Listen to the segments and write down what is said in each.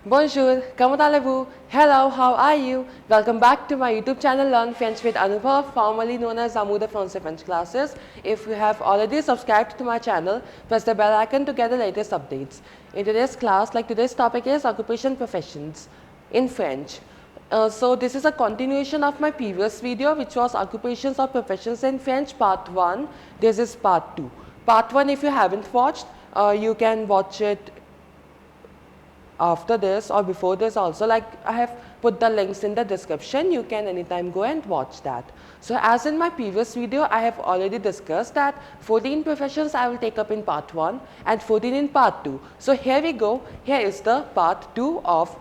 Bonjour, comment allez-vous? Hello, how are you? Welcome back to my YouTube channel Learn French with Anubhav, formerly known as the Français French classes. If you have already subscribed to my channel, press the bell icon to get the latest updates. In today's class, today's topic is occupation professions in French. So this is a continuation of my previous video, which was occupations or professions in French part 1. This is part 2. Part 1, if you haven't watched, you can watch it after this or before this also. Like I have put the links in the description, you can anytime go and watch that. So as in my previous video, I have already discussed that 14 professions I will take up in part 1 and 14 in part 2. So here we go, here is the part 2 of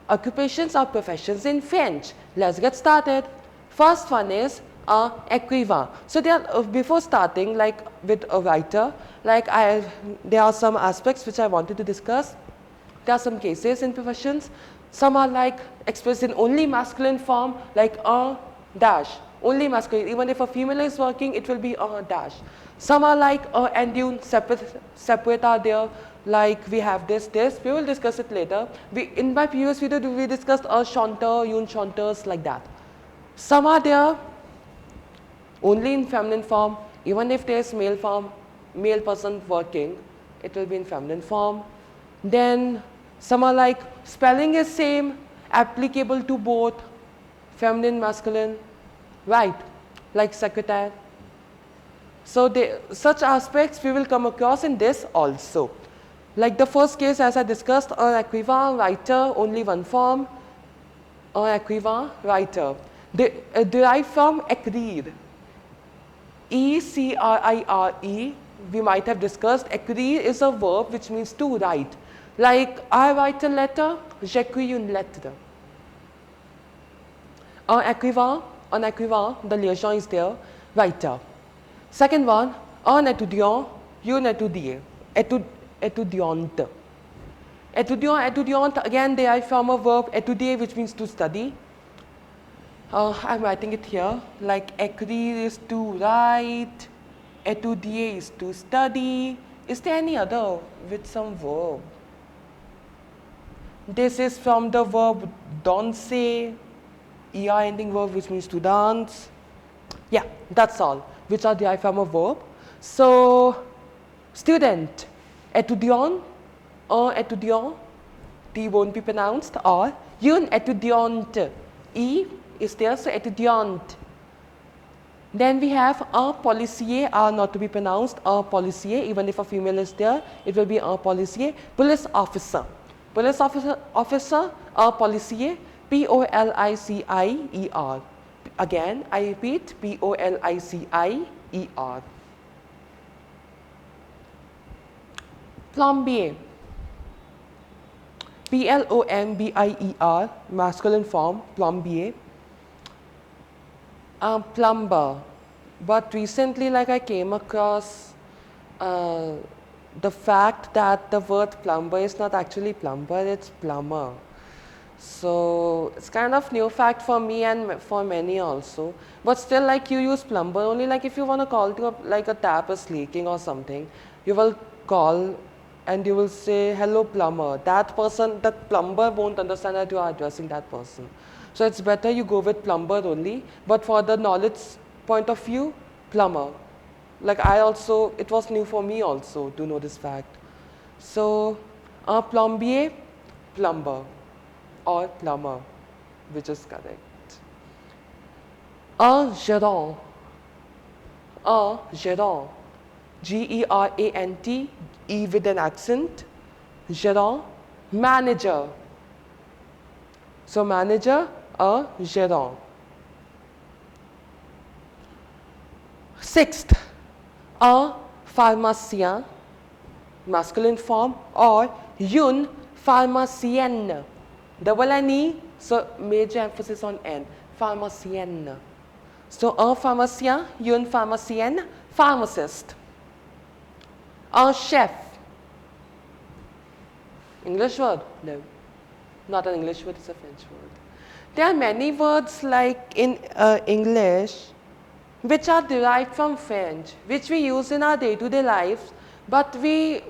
occupations or professions in French. Let's get started. First one is écrivain. So there before starting with a writer, there are some aspects which I wanted to discuss. There are some cases in professions. Some are expressed in only masculine form, like un dash, only masculine. Even if a female is working, it will be un dash. Some are and une separate are there. Like we have this. We will discuss it later. In my previous video, we discussed a chanteur, une chanteuse, like that. Some are there only in feminine form. Even if there is male person working, it will be in feminine form. Then some are spelling is same, applicable to both feminine, masculine, right, like secretary. So such aspects we will come across in this also. Like the first case, as I discussed, un écrivain, writer, only one form, un écrivain, writer. Derived from écrire, E-C-R-I-R-E, we might have discussed. Écrire is a verb which means to write. Like I write a letter, j'écris une lettre. Un écrivain, the liaison is there, writer. Second one, un étudiant, une étudier, étudiante. Étudiant, étudiante, again they are from a verb étudier, which means to study. I'm writing it here, like écrire is to write, étudier is to study. Is there any other with some verb? This is from the verb danser, er ending verb, which means to dance. Yeah, that's all, which are derived from a verb. So, student, étudiant, un étudiant, T won't be pronounced, or une étudiante, E is there, so étudiante. Then we have un policier, are not to be pronounced, un policier, even if a female is there, it will be un policier. Police officer. Police officer, a policier, P-O-L-I-C-I-E-R. Again, I repeat, P-O-L-I-C-I-E-R. Plombier, P-L-O-M-B-I-E-R, masculine form, plombier. Plumber, but recently I came across the fact that the word plumber is not actually plumber, it's plumber. So it's kind of new fact for me and for many also. But still, you use plumber only if you want to call to a tap is leaking or something, you will call and you will say, hello plumber. That person, the plumber won't understand that you are addressing that person. So it's better you go with plumber only. But for the knowledge point of view, plumber. It was new for me also to know this fact. So, un plombier, plumber, or plumber, which is correct. Un gérant, G-E-R-A-N-T, E with an accent, gérant, manager. So, manager, un gérant. Sixth, un pharmacien, masculine form, or une pharmacienne. Double N-E, so major emphasis on N, pharmacienne. So, un pharmacien, une pharmacienne, pharmacist. Un chef. English word? No, not an English word, it's a French word. There are many words in English which are derived from French, which we use in our day-to-day lives, but we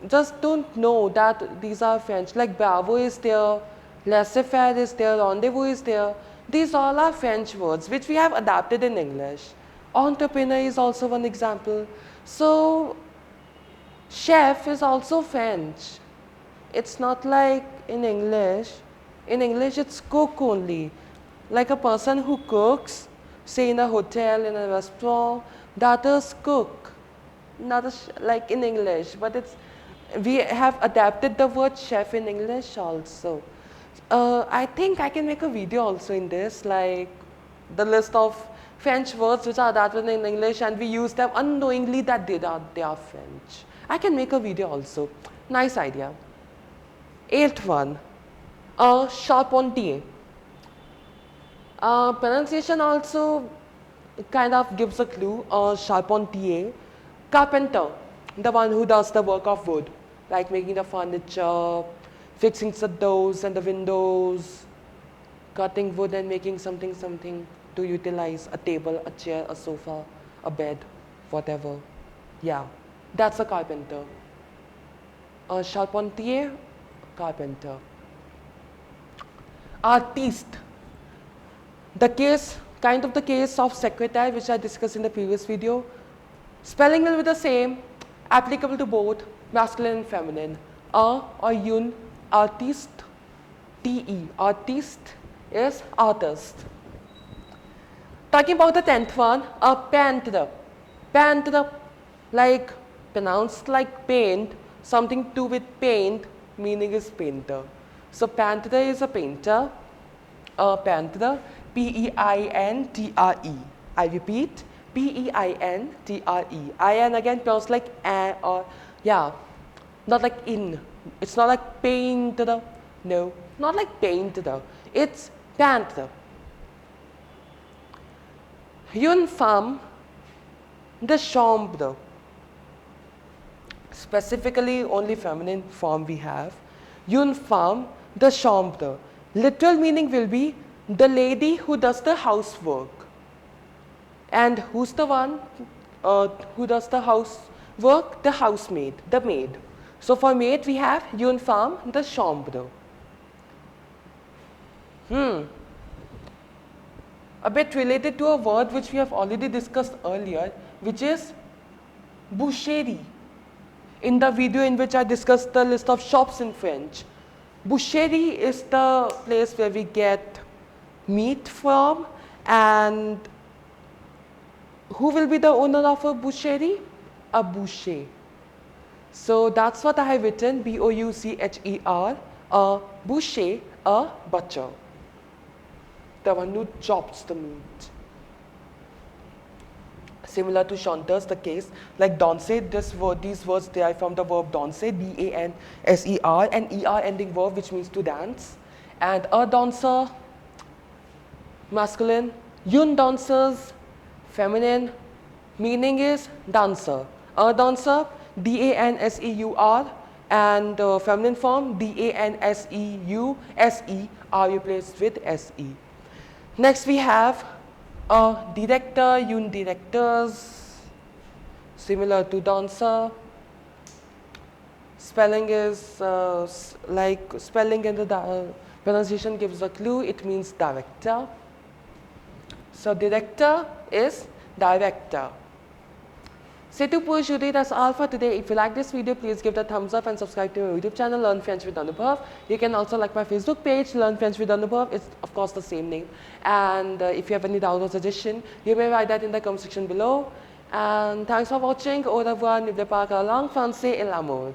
just don't know that these are French. Like bravo is there, laissez-faire is there, rendezvous is there. These all are French words which we have adapted in English. Entrepreneur is also one example. So chef is also French. It's not like in English. In English it's cook only. Like a person who cooks, say in a hotel, in a restaurant, that is cook. Not like in English, but we have adapted the word chef in English also. I think I can make a video also in this, like the list of French words which are adapted in English and we use them unknowingly that they are French. I can make a video also. Nice idea. Eighth one, charpentier. Pronunciation also kind of gives a clue. Charpentier, carpenter, the one who does the work of wood, like making the furniture, fixing the doors and the windows, cutting wood and making something to utilize a table, a chair, a sofa, a bed, whatever. Yeah, that's a carpenter. Charpentier, carpenter. Artiste. The case of secretary which I discussed in the previous video. Spelling will be the same, applicable to both masculine and feminine. Or une, artiste, T-E. Artiste is artist. Talking about the 10th one, a peintre. Peintre, like pronounced like paint, something to do with paint, meaning is painter. So peintre is a painter. A peintre, P-E-I-N-T-R-E. I repeat, P-E-I-N-T-R-E. I-N again pronounced like a or, yeah, not like in. It's not like painter. No, not like painter. It's peintre. Une femme de chambre. Specifically, only feminine form we have. Une femme de chambre. Literal meaning will be the lady who does the housework. And who's the one who does the housework? The housemaid, the maid. So for maid we have une femme de chambre. A bit related to a word which we have already discussed earlier, which is boucherie. In the video in which I discussed the list of shops in French. Boucherie is the place where we get meat from, and who will be the owner of a boucherie? A boucher. So that's what I have written, B-O-U-C-H-E-R, a boucher, a butcher. The one who chops the meat. Similar to chanteurs, the case like danser, these words derive from the verb danser, D-A-N-S-E-R, an E-R ending verb which means to dance. And a dancer, masculine, une danseuse, feminine, meaning is dancer. A dancer, D-A-N-S-E-U-R, and feminine form, D-A-N-S-E-U-S-E are replaced with S-E. Next we have a director, une directeuse, similar to dancer. Spelling is like spelling and the pronunciation gives a clue, it means director. So director is director. C'est tout pour aujourd'hui, that's all for today. If you like this video, please give it a thumbs up and subscribe to my YouTube channel, Learn French with Anubhav. You can also like my Facebook page, Learn French with Anubhav. It's of course the same name. And if you have any doubt or suggestion, you may write that in the comment section below. And thanks for watching. Au revoir, n'oubliez pas que la langue française est la mode.